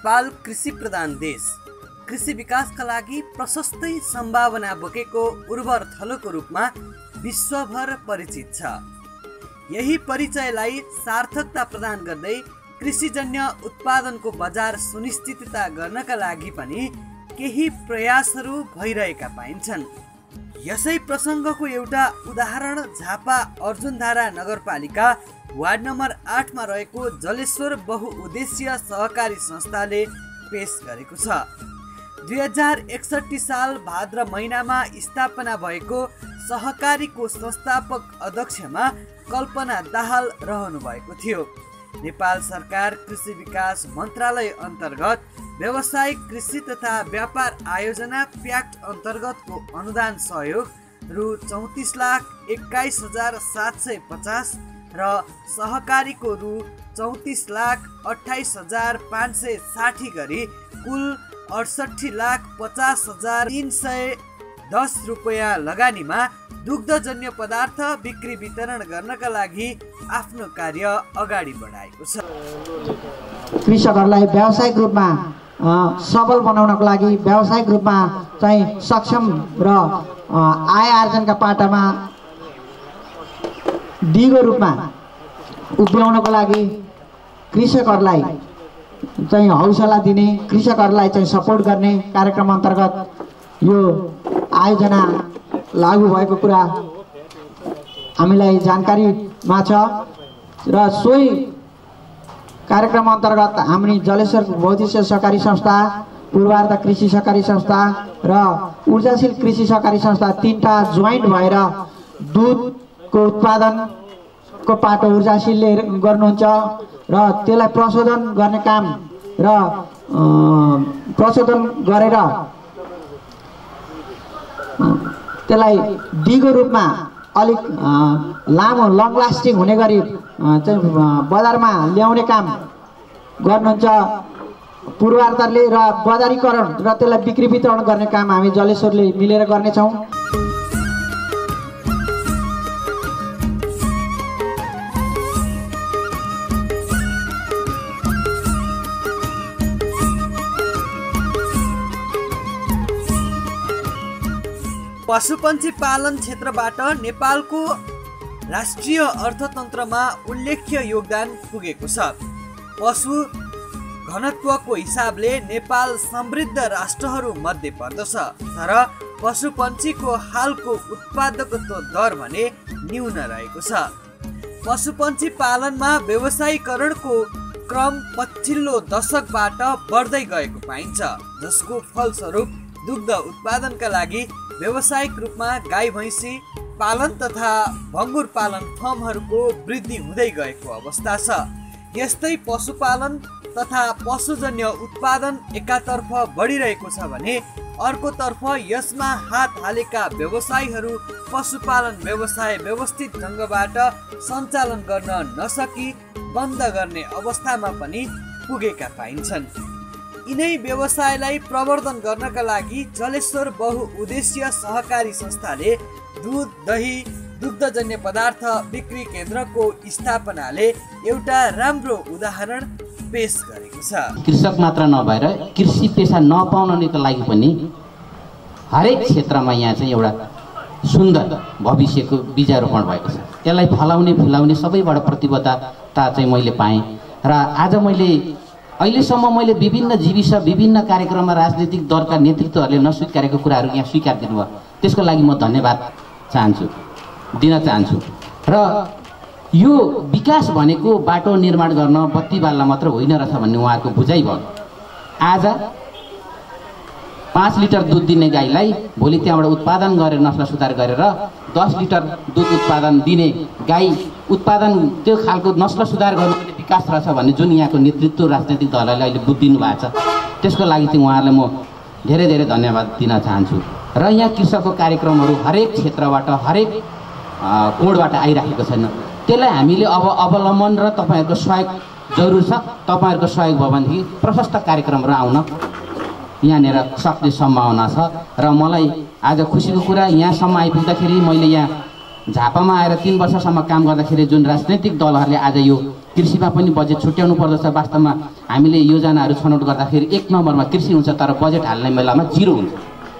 नेपाल कृषि प्रधान देश, कृषि विकासका लागि प्रशस्तै सम्भावना बोकेको उर्वर थलोको रूपमा विश्वभर परिचित छ। यही परिचयलाई सार्थकता प्रदान गर्दै कृषिजन्य उत्पादनको बजार सुनिश्चितता गर्नका लागि पनि केही प्रयासहरू भइरहेका पाइन्छन्। यसै प्रसङ्गको एउटा उदाहरण झापा अर्जुनधारा नगरपालिका वार्ड नम्बर 8 मा रहेको जलेश्वर बहुउद्देश्य सहकारी संस्थाले पेश गरेको छ। 2061 साल भाद्र महिनामा स्थापना भएको सहकारीको संस्थापक अध्यक्षमा कल्पना दाहाल रहनु भएको थियो। नेपाल सरकार कृषि विकास मन्त्रालय अन्तर्गत व्यावसायिक कृषि तथा व्यापार आयोजना प्याक्ट अन्तर्गतको अनुदान सहयोग रु 34,21,750 र सहकारीको रु 34,28,560 गरी कुल 68,50,310 रुपैयाँ लगानीमा दुग्धजन्य पदार्थ बिक्री वितरण गर्नका लागि आफ्नो कार्य अगाडि बढाएको छ। कृषकहरूलाई व्यावसायिक रूपमा सबल बनाउनको लागि व्यावसायिक रूपमा चाहिँ सक्षम र आय आर्जनका पाटामा दिगो रूपमा उभ्याउनको लागि कृषकहरूलाई चाहिँ हौसला दिने, कृषकहरूलाई चाहिँ सपोर्ट गर्ने कार्यक्रम अन्तर्गत यो आयोजना लागू भएको कुरा हामीलाई जानकारीमा छ र सोही कार्यक्रम अन्तर्गत हामी जलेश्वर बहुउद्देश्य सहकारी संस्था, पूर्वार्ध कृषि सहकारी संस्था र ऊर्जाशील कृषि सहकारी संस्था तीनटा जोइन्ट भएर दुधको उत्पादनको पाटो ऊर्जाशीलले गर्नुहुन्छ र त्यसलाई प्रशोधन गर्ने काम र प्रशोधन गरेर त्यसलाई दिगो रूपमा अलिक लामो लङ लास्टिङ हुने गरी चाहिँ बजारमा ल्याउने काम गर्नुहुन्छ पूर्वार्धले र बजारीकरण र त्यसलाई बिक्री वितरण गर्ने काम हामी जलेश्वरले मिलेर गर्नेछौँ। पशुपन्छी पालन क्षेत्रबाट नेपालको राष्ट्रिय अर्थतन्त्रमा उल्लेख्य योगदान पुगेको छ। पशु घनत्वको हिसाबले नेपाल समृद्ध राष्ट्रहरू मध्ये पर्दछ, तर पशुपन्छीको हालको उत्पादकत्व दर भने न्यून रहेको छ। पशुपन्छी पालनमा व्यवसायीकरणको क्रम पछिल्लो दशकबाट बढ्दै गएको पाइन्छ, जसको फलस्वरूप दुग्ध उत्पादनका लागि व्यावसायिक रूपमा गाई भैँसी पालन तथा भङ्गुर पालन फर्महरूको वृद्धि हुँदै गएको अवस्था छ। यस्तै पशुपालन तथा पशुजन्य उत्पादन एकातर्फ बढिरहेको छ भने अर्कोतर्फ यसमा हात हालेका व्यवसायीहरू पशुपालन व्यवसाय व्यवस्थित ढङ्गबाट सञ्चालन गर्न नसकी बन्द गर्ने अवस्थामा पनि पुगेका पाइन्छन्। यिनै व्यवसायलाई प्रवर्धन गर्नका लागि जलेश्वर बहुउद्देश्य सहकारी संस्थाले दुध, दही, दुग्धजन्य पदार्थ बिक्री केन्द्रको स्थापनाले एउटा राम्रो उदाहरण पेश गरेको छ। कृषक मात्र नभएर कृषि पेसा नपाउनको लागि पनि हरेक क्षेत्रमा यहाँ चाहिँ एउटा सुन्दर भविष्यको बीजारोपण भएको छ। त्यसलाई फलाउने फुलाउने सबैबाट प्रतिबद्धता चाहिँ मैले पाएँ र आज अहिलेसम्म मैले विभिन्न जीविका विभिन्न कार्यक्रममा राजनीतिक दलका नेतृत्वहरूले नस्वीकारेको कुराहरू यहाँ स्वीकार दिनुभयो, त्यसको लागि म धन्यवाद दिन चाहन्छु। र यो विकास भनेको बाटो निर्माण गर्न बत्ती बाल्न मात्र होइन रहेछ भन्ने उहाँहरूको बुझाइ भयो। आज 5 लिटर दुध दिने गाईलाई भोलि त्यहाँबाट उत्पादन गरेर नस्ल सुधार गरेर 10 लिटर दुध उत्पादन दिने गाई उत्पादन त्यो खालको नस्ल सुधार गर्नु विकास रहेछ भन्ने जुन यहाँको नेतृत्व राजनैतिक दलहरूले अहिले बुझिदिनु भएको छ, त्यसको लागि चाहिँ उहाँहरूलाई म धेरै धेरै धन्यवाद दिन चाहन्छु। र यहाँ कृषकको कार्यक्रमहरू हरेक क्षेत्रबाट हरेक कोणबाट आइराखेको छैन, त्यसलाई हामीले अब अवलम्बन र तपाईँहरूको सहयोग जरुर छ। तपाईँहरूको सहयोग भयो भनेदेखि प्रशस्त कार्यक्रमहरू आउन यहाँनिर सक्ने सम्भावना छ। र मलाई आज खुसीको कुरा यहाँसम्म आइपुग्दाखेरि मैले यहाँ झापामा आएर 3 वर्षसम्म काम गर्दाखेरि जुन राजनैतिक दलहरूले आज यो कृषिमा पनि बजेट छुट्याउनु पर्दछ। वास्तवमा हामीले योजनाहरू छनौट गर्दाखेरि 1 नम्बरमा कृषि हुन्छ, तर बजेट हाल्ने बेलामा 0 हुन्छ।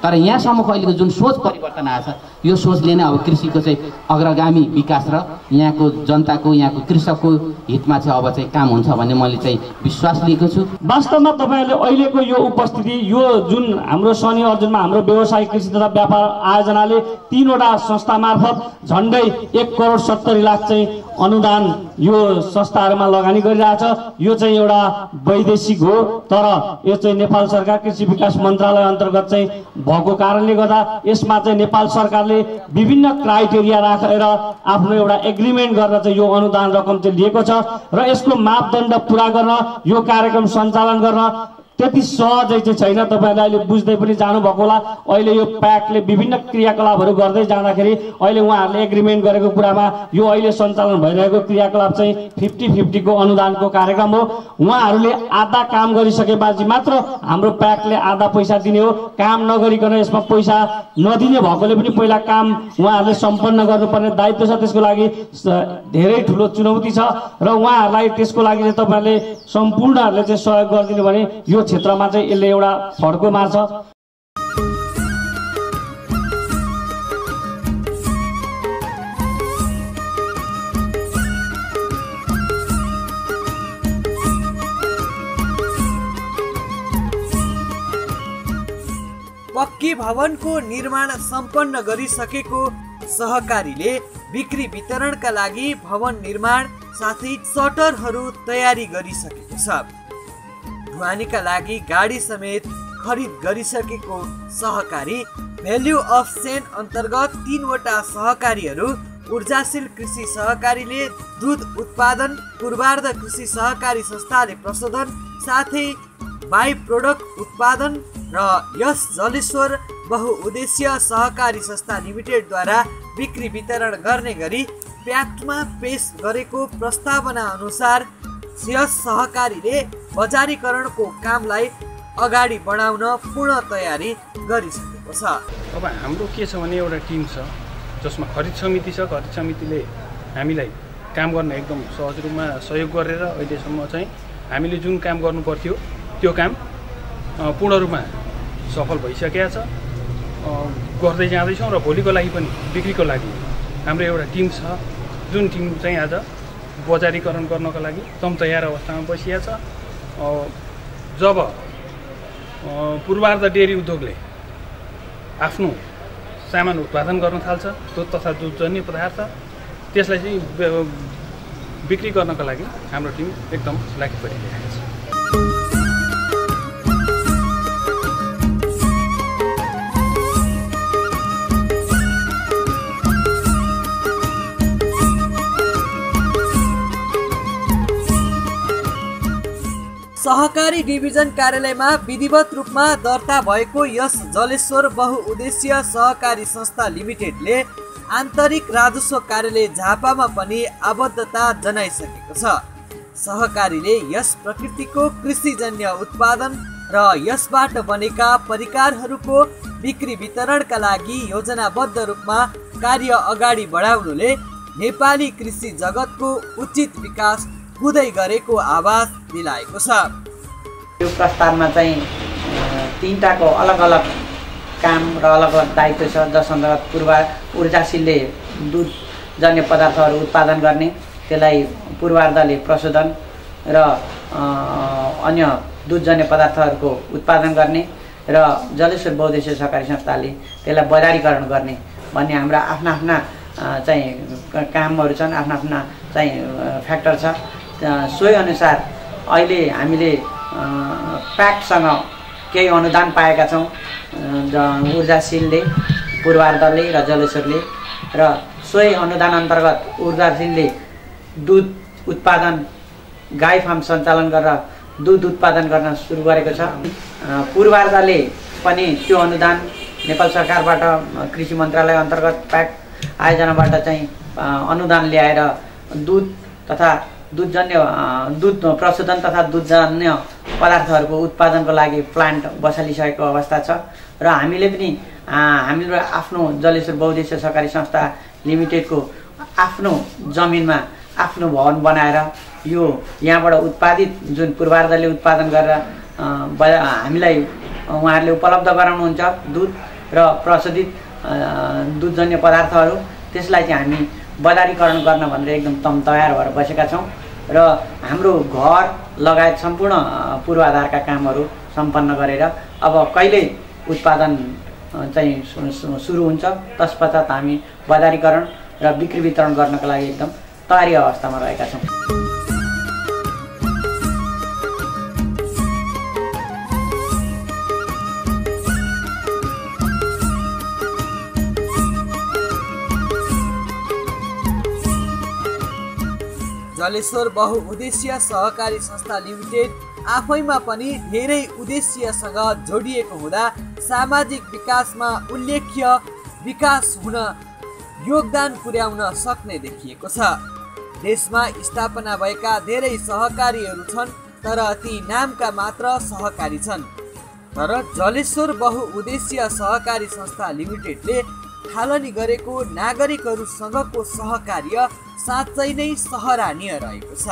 तर यहाँसम्मको अहिलेको जुन सोच परिवर्तन आएको छ, यो सोचले नै अब कृषिको चाहिँ अग्रगामी विकास र यहाँको जनताको, यहाँको कृषकको हितमा चाहिँ अब चाहिँ काम हुन्छ भन्ने मैले चाहिँ विश्वास लिएको छु। वास्तवमा तपाईँहरूले अहिलेको यो उपस्थिति, यो जुन हाम्रो शनि अर्जुनमा हाम्रो व्यवसायिक कृषि तथा व्यापार आयोजनाले 3 वटा संस्था मार्फत झन्डै 1,70,00,000 चाहिँ अनुदान यो संस्थाहरूमा लगानी गरिरहेछ। यो चाहिँ एउटा वैदेशिक हो, तर यो चाहिँ नेपाल सरकार कृषि विकास मन्त्रालय अन्तर्गत चाहिँ भएको कारणले गर्दा यसमा चाहिँ नेपाल सरकारले विभिन्न क्राइटेरिया राखेर आफ्नो एउटा एग्रिमेन्ट गरेर चाहिँ यो अनुदान रकम चाहिँ लिएको छ र यसको मापदण्ड पुरा गर्न, यो कार्यक्रम सञ्चालन गर्न त्यति सहजै चाहिँ छैन। तपाईँहरूले अहिले बुझ्दै पनि जानुभएको होला। अहिले यो प्याकले विभिन्न क्रियाकलापहरू गर्दै जाँदाखेरि अहिले उहाँहरूले एग्रिमेन्ट गरेको कुरामा यो अहिले सञ्चालन भइरहेको क्रियाकलाप चाहिँ 50-50 को अनुदानको कार्यक्रम हो। उहाँहरूले आधा काम गरिसकेपछि मात्र हाम्रो प्याकले आधा पैसा दिने हो। काम नगरिकन यसमा पैसा नदिने भएकोले पनि पहिला काम उहाँहरूले सम्पन्न गर्नुपर्ने दायित्व छ। त्यसको लागि धेरै ठुलो चुनौती छ र उहाँहरूलाई त्यसको लागि चाहिँ तपाईँहरूले सम्पूर्णहरूले चाहिँ सहयोग गरिदिनु भने यो क्षेत्रमा चाहिँ यसले एउटा फड्को मार्छ। पक्की भवनको निर्माण सम्पन्न गरिसकेको सहकारीले बिक्री वितरणका लागि भवन निर्माण साथै सटरहरू तयारी गरिसकेको छ। ढुवानीका लागि गाडी समेत खरिद गरिसकेको सहकारी भ्याल्यु अफ सेन अन्तर्गत 3 वटा सहकारीहरू ऊर्जाशील कृषि सहकारीले दूध उत्पादन, पूर्वार्ध कृषि सहकारी संस्थाले प्रशोधन साथै बाई प्रोडक्ट उत्पादन र यस जलेश्वर बहुउद्देश्य सहकारी संस्था लिमिटेडद्वारा बिक्री वितरण गर्ने गरी प्याक्टमा पेश गरेको प्रस्तावना अनुसार यस सहकारीले बजारीकरणको कामलाई अगाडि बढाउन पूर्ण तयारी गरिसकेको छ। अब हाम्रो के छ भने एउटा टिम छ जसमा खरिद समिति छ। खरिद समितिले हामीलाई काम गर्न एकदम सहज रूपमा सहयोग गरेर अहिलेसम्म चाहिँ हामीले जुन काम गर्नु पर्थ्यो त्यो काम पूर्ण रूपमा सफल भइसकेको छ, गर्दै जाँदैछौँ। र भोलिको लागि पनि बिक्रीको लागि हाम्रो एउटा टिम छ, जुन टिम चाहिँ आज बजारीकरण गर्नको लागि एकदम तयार अवस्थामा बसिया छ। जब पूर्वार्ध डेरी उद्योगले आफ्नो सामान उत्पादन गर्न थाल्छ, दुध तथा दुधजन्य पदार्थ, त्यसलाई चाहिँ बिक्री गर्नको लागि हाम्रो टिम एकदम लागि परिरहेको छ। सहकारी डिभिजन कार्यालयमा विधिवत रूपमा दर्ता भएको यस जलेश्वर बहुउद्देश्य सहकारी संस्था लिमिटेडले आन्तरिक राजस्व कार्यालय झापामा पनि आबद्धता जनाइसकेको छ। सहकारीले यस प्रकृतिको कृषिजन्य उत्पादन र यसबाट बनेका परिकारहरूको बिक्री वितरणका लागि योजनाबद्ध रूपमा कार्य अगाडि बढाउनुले नेपाली कृषि जगतको उचित विकास हुँदै गरेको आभास दिलाएको छ। यो प्रस्तावमा चाहिँ 3टाको अलग अलग काम र अलग अलग दायित्व छ, जस अन्तर्गत ऊर्जाशीलले दुधजन्य पदार्थहरू उत्पादन गर्ने, त्यसलाई पूर्वार्धले प्रशोधन र अन्य दुधजन्य पदार्थहरूको उत्पादन गर्ने र जलेश्वर बहुउद्देश्य सहकारी संस्थाले त्यसलाई बजारीकरण गर्ने भन्ने हाम्रा आफ्ना आफ्ना चाहिँ कामहरू छन्, आफ्ना आफ्ना चाहिँ फ्याक्टर छ। सोही अनुसार अहिले हामीले प्याक्टसँग केही अनुदान पाएका छौँ, ऊर्जाशीलले, पूर्वार्धले र जलेश्वरले। र सोही अनुदान अन्तर्गत ऊर्जाशीलले दुध उत्पादन, गाई फार्म सञ्चालन गरेर दुध उत्पादन गर्न सुरु गरेको छ। पूर्वार्धले पनि त्यो अनुदान नेपाल सरकारबाट कृषि मन्त्रालय अन्तर्गत प्याक्ट आयोजनाबाट चाहिँ अनुदान ल्याएर दुध तथा दुध प्रशोधन तथा दुधजन्य पदार्थहरूको उत्पादनको लागि प्लान्ट बसालिसकेको अवस्था छ। र हामीले पनि हाम्रो आफ्नो जलेश्वर बहुउद्देश्य सहकारी संस्था लिमिटेडको आफ्नो जमिनमा आफ्नो भवन बनाएर यो यहाँबाट उत्पादित जुन पूर्वार्धले उत्पादन गरेर हामीलाई उहाँहरूले उपलब्ध गराउनुहुन्छ दुध र प्रशोधित दुधजन्य पदार्थहरू, त्यसलाई चाहिँ हामी बजारीकरण गर्न भनेर एकदम तयार भएर बसेका छौँ र हाम्रो घर लगायत सम्पूर्ण पूर्वाधारका कामहरू सम्पन्न गरेर अब कहिले उत्पादन चाहिँ सुरु हुन्छ तत्पश्चात हामी बजारीकरण र बिक्री वितरण गर्नका लागि एकदम तयारी अवस्थामा रहेका छौँ। जलेश्वर बहुउद्देश्य सहकारी संस्था लिमिटेड आफैमा पनि धेरै उद्देश्यसँग जोडिएको हुँदा सामाजिक विकासमा उल्लेख्य विकास हुन योगदान पुर्याउन सक्ने देखिएको छ। देशमा स्थापना भएका धेरै सहकारीहरू छन् तर ती नामका मात्र सहकारी छन्। तर जलेश्वर बहुउद्देश्य सहकारी संस्था लिमिटेडले थालनी गरेको नागरिकहरूसँगको सहकार्य साँच्चै नै सराहनीय रहेको छ।